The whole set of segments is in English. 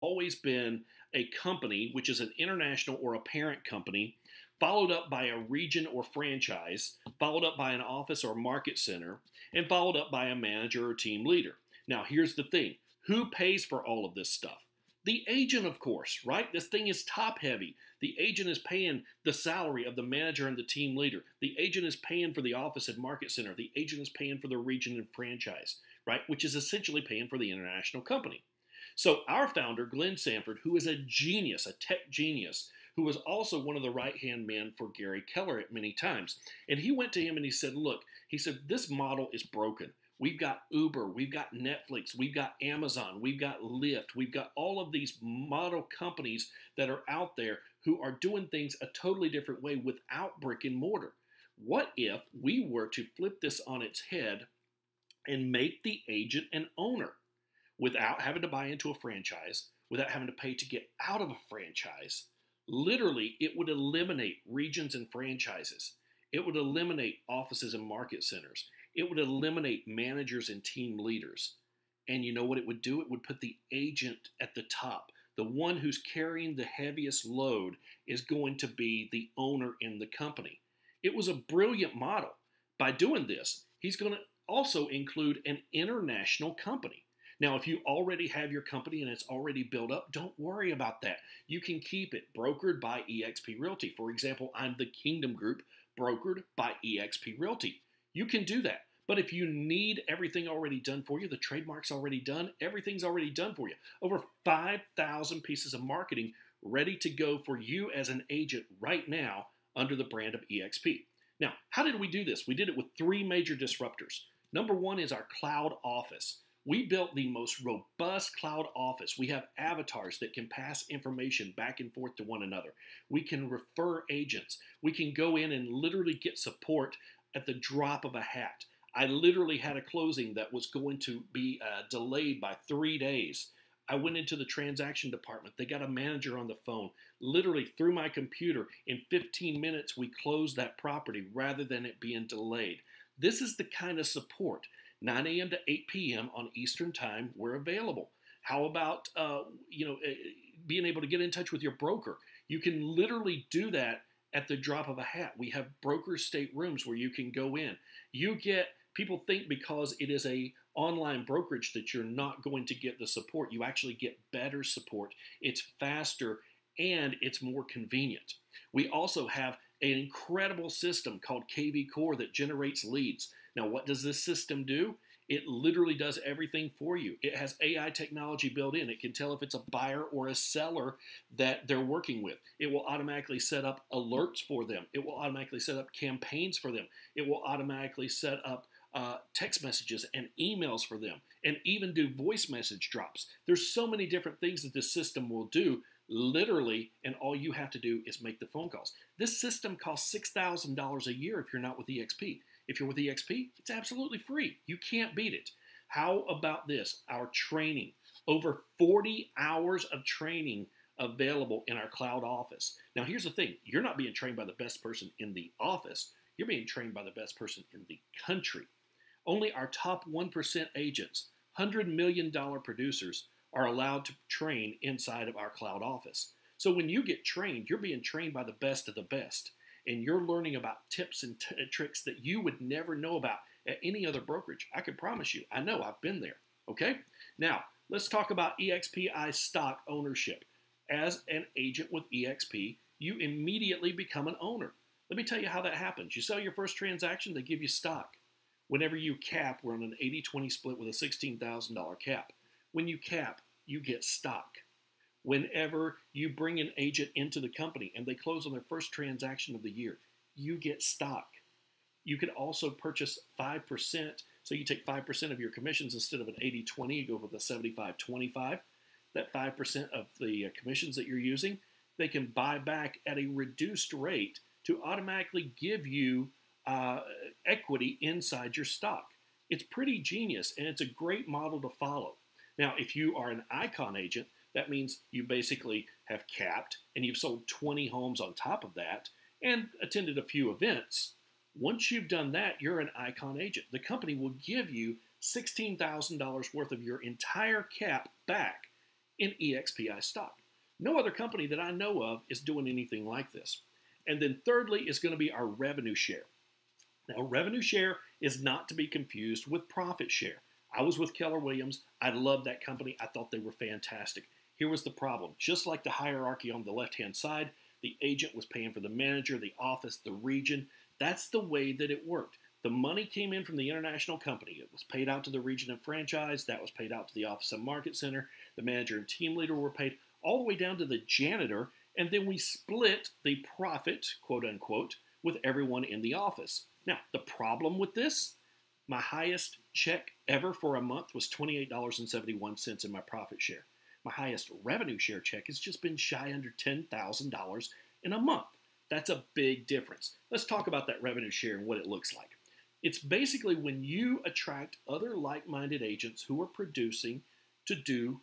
always been a company, which is an international or a parent company, followed up by a region or franchise, followed up by an office or market center, and followed up by a manager or team leader. Now, here's the thing, who pays for all of this stuff? The agent, of course, right? This thing is top heavy. The agent is paying the salary of the manager and the team leader. The agent is paying for the office and market center. The agent is paying for the region and franchise, right? Which is essentially paying for the international company. So our founder, Glenn Sanford, who is a genius, a tech genius, who was also one of the right-hand men for Gary Keller at many times. And he went to him and he said, look, he said, this model is broken. We've got Uber, we've got Netflix, we've got Amazon, we've got Lyft, we've got all of these model companies that are out there who are doing things a totally different way without brick and mortar. What if we were to flip this on its head and make the agent an owner without having to buy into a franchise, without having to pay to get out of a franchise? Literally, it would eliminate regions and franchises. It would eliminate offices and market centers. It would eliminate managers and team leaders. And you know what it would do? It would put the agent at the top. The one who's carrying the heaviest load is going to be the owner in the company. It was a brilliant model. By doing this, he's going to also include an international company. Now, if you already have your company and it's already built up, don't worry about that. You can keep it brokered by EXP Realty. For example, I'm the Kingdom Group, brokered by EXP Realty. You can do that. But if you need everything already done for you, the trademark's already done, everything's already done for you. Over 5,000 pieces of marketing ready to go for you as an agent right now under the brand of EXP. Now, how did we do this? We did it with three major disruptors. Number one is our cloud office. We built the most robust cloud office. We have avatars that can pass information back and forth to one another. We can refer agents. We can go in and literally get support at the drop of a hat. I literally had a closing that was going to be delayed by 3 days. I went into the transaction department. They got a manager on the phone. Literally through my computer, in 15 minutes, we closed that property rather than it being delayed. This is the kind of support. 9 a.m. to 8 p.m. on Eastern Time, we're available. How about being able to get in touch with your broker? You can literally do that at the drop of a hat. We have broker state rooms where you can go in. People think because it is a online brokerage that you're not going to get the support. You actually get better support. It's faster and it's more convenient. We also have an incredible system called KV Core that generates leads. Now, what does this system do? It literally does everything for you. It has AI technology built in. It can tell if it's a buyer or a seller that they're working with. It will automatically set up alerts for them. It will automatically set up campaigns for them. It will automatically set up text messages and emails for them, and even do voice message drops. There's so many different things that this system will do literally, and all you have to do is make the phone calls. This system costs $6,000 a year if you're not with EXP. If you're with EXP, it's absolutely free. You can't beat it. How about this? Our training. Over 40 hours of training available in our cloud office. Now, here's the thing. You're not being trained by the best person in the office. You're being trained by the best person in the country. Only our top 1% agents, $100 million producers, are allowed to train inside of our cloud office. So when you get trained, you're being trained by the best of the best. And you're learning about tips and tricks that you would never know about at any other brokerage. I can promise you. I know. I've been there. Okay? Now, let's talk about EXPI stock ownership. As an agent with EXP, you immediately become an owner. Let me tell you how that happens. You sell your first transaction, they give you stock. Whenever you cap, we're on an 80-20 split with a $16,000 cap. When you cap, you get stock. Whenever you bring an agent into the company and they close on their first transaction of the year, you get stock. You can also purchase 5%. So you take 5% of your commissions instead of an 80-20, you go with a 75-25. That 5% of the commissions that you're using, they can buy back at a reduced rate to automatically give you equity inside your stock. It's pretty genius, and it's a great model to follow. Now, if you are an icon agent, that means you basically have capped and you've sold 20 homes on top of that and attended a few events. Once you've done that, you're an icon agent. The company will give you $16,000 worth of your entire cap back in EXPI stock. No other company that I know of is doing anything like this. And then thirdly is going to be our revenue share. Now, revenue share is not to be confused with profit share. I was with Keller Williams. I loved that company. I thought they were fantastic. Here was the problem. Just like the hierarchy on the left-hand side, the agent was paying for the manager, the office, the region. That's the way that it worked. The money came in from the international company. It was paid out to the region and franchise. That was paid out to the office and market center. The manager and team leader were paid all the way down to the janitor. And then we split the profit, quote unquote, with everyone in the office. Now, the problem with this, my highest check ever for a month was $28.71 in my profit share. My highest revenue share check has just been shy under $10,000 in a month. That's a big difference. Let's talk about that revenue share and what it looks like. It's basically when you attract other like-minded agents who are producing to do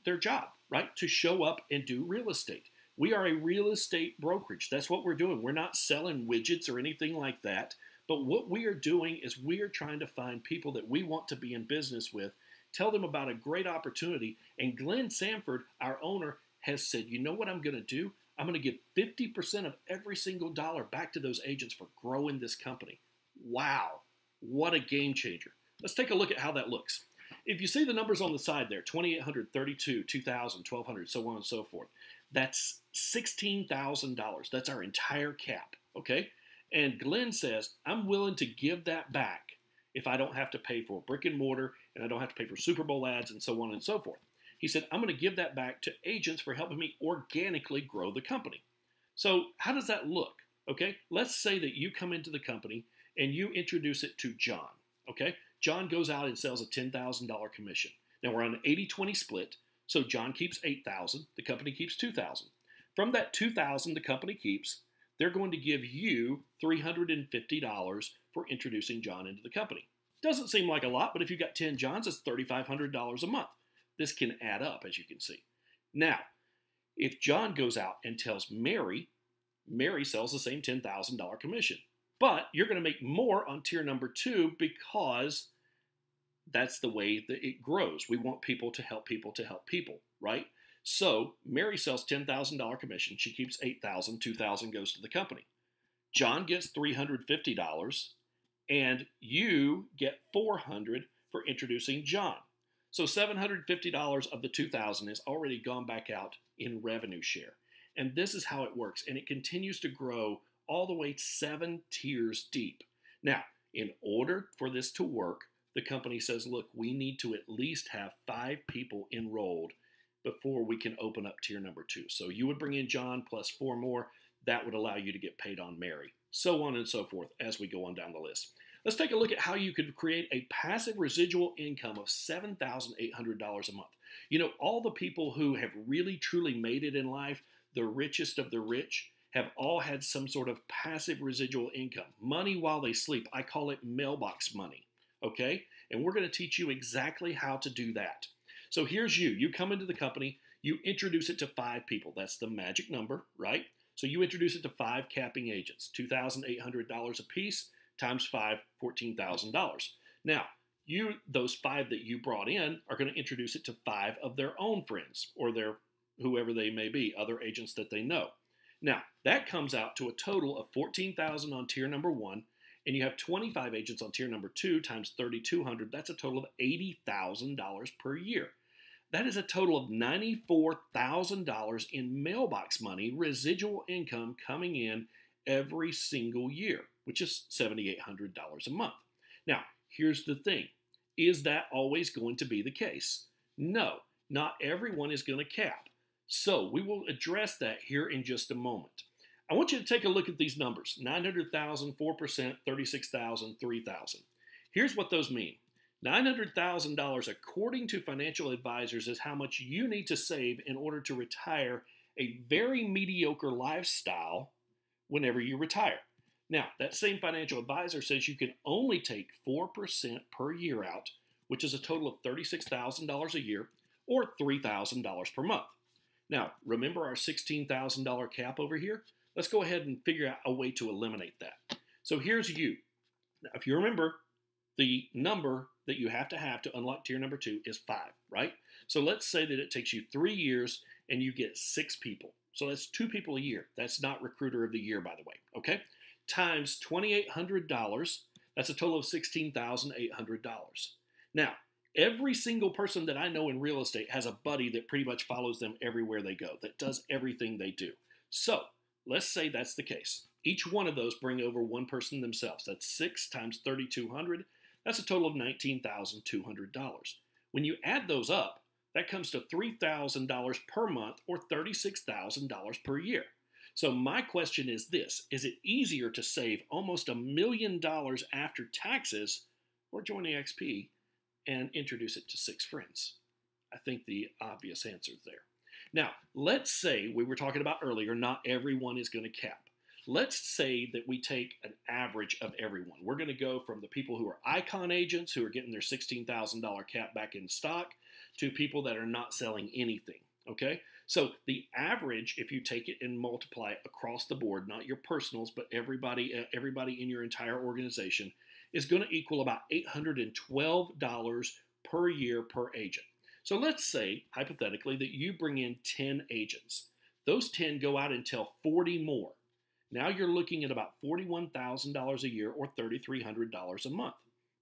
their job, right? To show up and do real estate. We are a real estate brokerage. That's what we're doing. We're not selling widgets or anything like that. But what we are doing is we are trying to find people that we want to be in business with, tell them about a great opportunity. And Glenn Sanford, our owner, has said, you know what I'm going to do? I'm going to give 50% of every single dollar back to those agents for growing this company. Wow, what a game changer. Let's take a look at how that looks. If you see the numbers on the side there, 2,800, 32, 2,000, 1,200, so on and so forth, that's $16,000. That's our entire cap, okay? And Glenn says, I'm willing to give that back if I don't have to pay for brick and mortar and I don't have to pay for Super Bowl ads and so on and so forth. He said, I'm going to give that back to agents for helping me organically grow the company. So how does that look? Okay, let's say that you come into the company and you introduce it to John. Okay, John goes out and sells a $10,000 commission. Now we're on an 80-20 split. So John keeps $8,000, the company keeps $2,000. From that $2,000 the company keeps, they're going to give you $350 for introducing John into the company. Doesn't seem like a lot, but if you've got 10 Johns, it's $3,500 a month. This can add up, as you can see. Now, if John goes out and tells Mary, Mary sells the same $10,000 commission. But you're going to make more on tier number 2 because that's the way that it grows. We want people to help people, right? So Mary sells $10,000 commission. She keeps $8,000. $2,000 goes to the company. John gets $350, and you get $400 for introducing John. So $750 of the $2,000 has already gone back out in revenue share. And this is how it works. And it continues to grow all the way 7 tiers deep. Now, in order for this to work, the company says, look, we need to at least have 5 people enrolled before we can open up tier number 2. So you would bring in John plus 4 more. That would allow you to get paid on Mary. So on and so forth as we go on down the list. Let's take a look at how you could create a passive residual income of $7,800 a month. You know, all the people who have really truly made it in life, the richest of the rich, have all had some sort of passive residual income. Money while they sleep. I call it mailbox money. Okay? And we're going to teach you exactly how to do that. So here's you. You come into the company. You introduce it to 5 people. That's the magic number, right? So you introduce it to 5 capping agents. $2,800 a piece times 5, $14,000. Now, those 5 that you brought in are going to introduce it to 5 of their own friends or their whoever they may be, other agents that they know. Now, that comes out to a total of $14,000 on tier number 1, and you have 25 agents on tier number 2 times $3,200. That's a total of $80,000 per year. That is a total of $94,000 in mailbox money, residual income coming in every single year, which is $7,800 a month. Now, here's the thing. Is that always going to be the case? No, not everyone is going to cap. So we will address that here in just a moment. I want you to take a look at these numbers. 900,000, 4%, 36,000, 3,000. Here's what those mean. $900,000, according to financial advisors, is how much you need to save in order to retire a very mediocre lifestyle whenever you retire. Now, that same financial advisor says you can only take 4% per year out, which is a total of $36,000 a year or $3,000 per month. Now, remember our $16,000 cap over here? Let's go ahead and figure out a way to eliminate that. So here's you. Now, if you remember, the number that you have to unlock tier number 2 is 5, right? So let's say that it takes you 3 years and you get 6 people. So that's 2 people a year. That's not recruiter of the year, by the way, okay? Times $2,800, that's a total of $16,800. Now, every single person that I know in real estate has a buddy that pretty much follows them everywhere they go, that does everything they do. So let's say that's the case. Each one of those bring over one person themselves. That's 6 times 3,200. That's a total of $19,200. When you add those up, that comes to $3,000 per month or $36,000 per year. So my question is this: is it easier to save almost $1 million after taxes or join EXP and introduce it to 6 friends? I think the obvious answer is there. Now, let's say we were talking about earlier, not everyone is going to cap. Let's say that we take an average of everyone. We're going to go from the people who are icon agents who are getting their $16,000 cap back in stock to people that are not selling anything, okay? So the average, if you take it and multiply it across the board, not your personals, but everybody in your entire organization, is going to equal about $812 per year per agent. So let's say, hypothetically, that you bring in 10 agents. Those 10 go out and tell 40 more. Now you're looking at about $41,000 a year or $3,300 a month.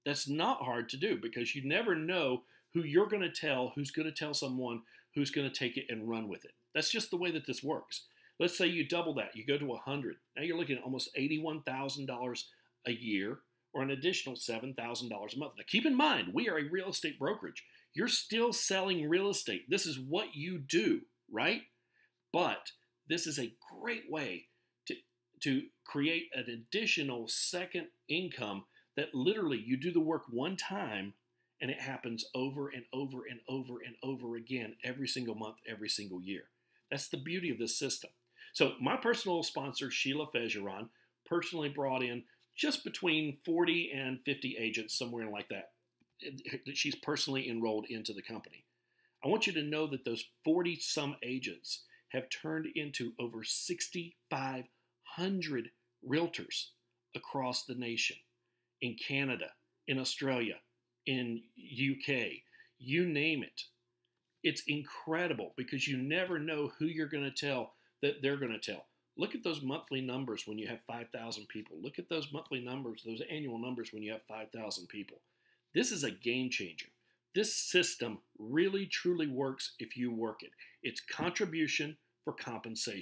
That's not hard to do because you never know who you're going to tell, who's going to tell someone, who's going to take it and run with it. That's just the way that this works. Let's say you double that, you go to 100. Now you're looking at almost $81,000 a year or an additional $7,000 a month. Now keep in mind, we are a real estate brokerage. You're still selling real estate. This is what you do, right? But this is a great way to create an additional second income that literally you do the work one time and it happens over and over and over and over again every single month, every single year. That's the beauty of this system. So my personal sponsor, Sheila Fejeron, personally brought in just between 40 and 50 agents, somewhere like that. She's personally enrolled into the company. I want you to know that those 40-some agents have turned into over 6,500 realtors across the nation, in Canada, in Australia, in UK, you name it. It's incredible because you never know who you're going to tell that they're going to tell. Look at those monthly numbers when you have 5,000 people. Look at those monthly numbers, those annual numbers when you have 5,000 people. This is a game changer. This system really, truly works if you work it. It's contribution for compensation.